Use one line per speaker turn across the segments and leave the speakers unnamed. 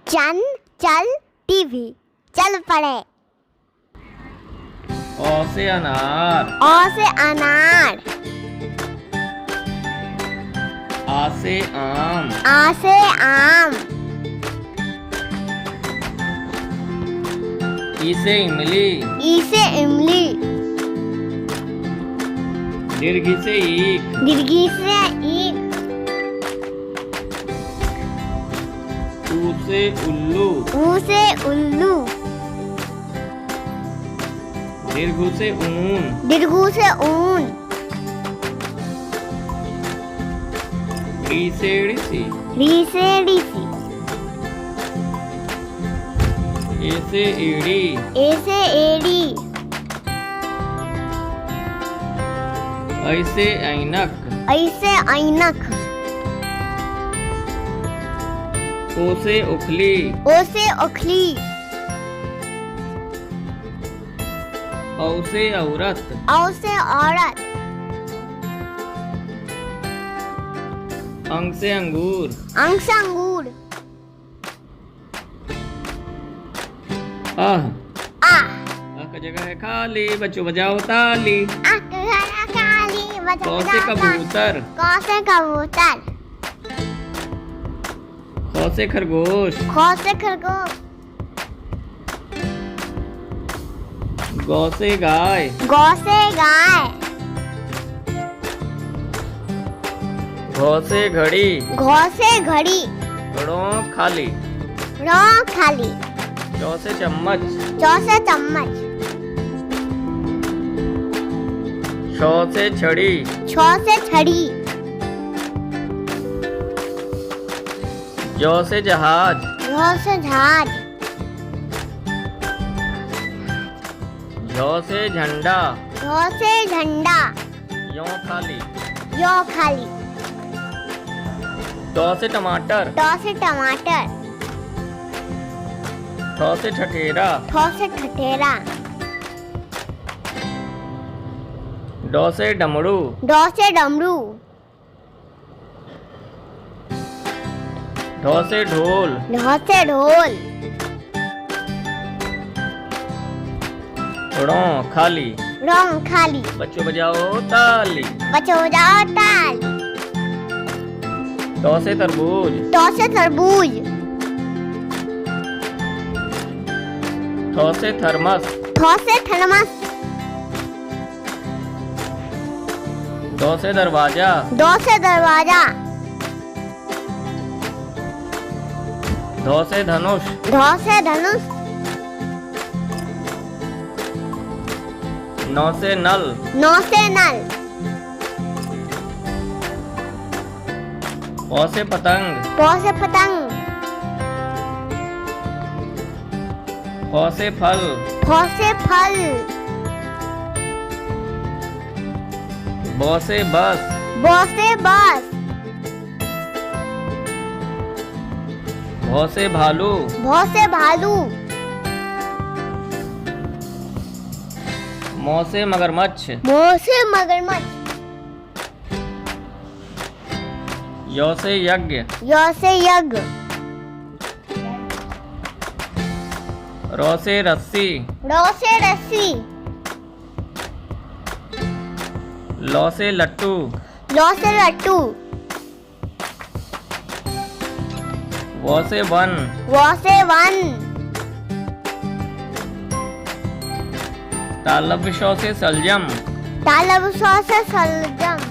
चन चल टीवी चल पड़े।
अ से अनार।
अ से अनार।
आ से आम।
आ से आम।
ई से इमली।
ई से इमली।
दीर्घ से ईख।
दीर्घी से ईख।
ऊ से उल्लू।
ऊ से उल्लू।
दीर्घ से ऊन।
दीर्घू से ऊन।
री से ऋषि।
री से ऋषि।
ए से एड़ी।
ए से एड़ी।
ऐ से ऐनक।
ऐसे ऐनक।
ओ से उखली।
ओ से उखली।
औ से औरत।
औ से औरत।
अंग से अंगूर।
अंग से अंगूर।
आह।
आ
का जगह है खाली, बच्चों बजाओ ताली।
काली
क से कबूतर।
क से कबूतर।
ख से खरगोश।
ख से खरगोश।
गौ से गाय।
गौ से गाय।
घ से घड़ी।
घ से घड़ी।
ड़ो खाली।
रो खाली।
चौ से चम्मच।
चौ से चम्मच।
छ से छड़ी।
छ से छड़ी।
ज से जहाज।
झ से जहाज।
झ से झंडा।
झ से झंडा।
यों खाली।
यो खाली।
ट से टमाटर।
ट से टमाटर।
ठ से ठठेरा।
ठ से ठठेरा।
ड से डमरू।
ड से डमरू।
ढ से ढोल।
ढ से ढोल।
ड़ों खाली।
रंग खाली।
बच्चों बजाओ ताली।
बच्चों जाओ ताल।
ट से तरबूज।
ट से तरबूज।
थ से थर्मस।
थ से थर्मस।
द से दरवाजा।
द से दरवाजा।
ध से धनुष।
ध से धनुष।
न से नल।
न से नल।
प से पतंग।
प से पतंग।
फ से फल।
फ से फल।
ब से बस।
ब से बस।
भ से भालू।
भ से भालू।
म से मगरमच्छ।
म से मगरमच्छ।
य से यज्ञ।
य से यज्ञ।
र से रस्सी।
र से रस्सी।
ल से लट्टू।
ल से लट्टू।
व से वन।
व से वन।
तालव्य श से सलजम।
तालव्य श से सलजम।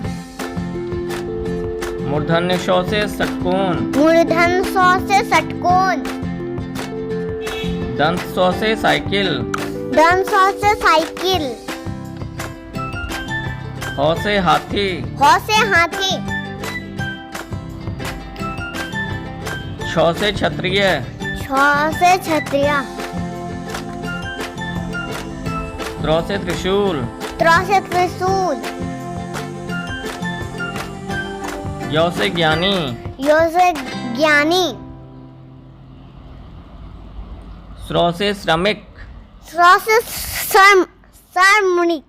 मूर्धन्य श से षटकोण।
मूर्धन्य श से षटकोण।
दंत स से साइकिल।
दंत स से साइकिल।
ह से हाथी।
ह से हाथी।
छ से क्षत्रिय।
छ से क्षत्रिय।
त्र से त्रिशूल।
त्र से त्रिशूल।
य से ज्ञानी।
य से ज्ञानी।
श्र से श्रमिक।
श्र से श्रमिक।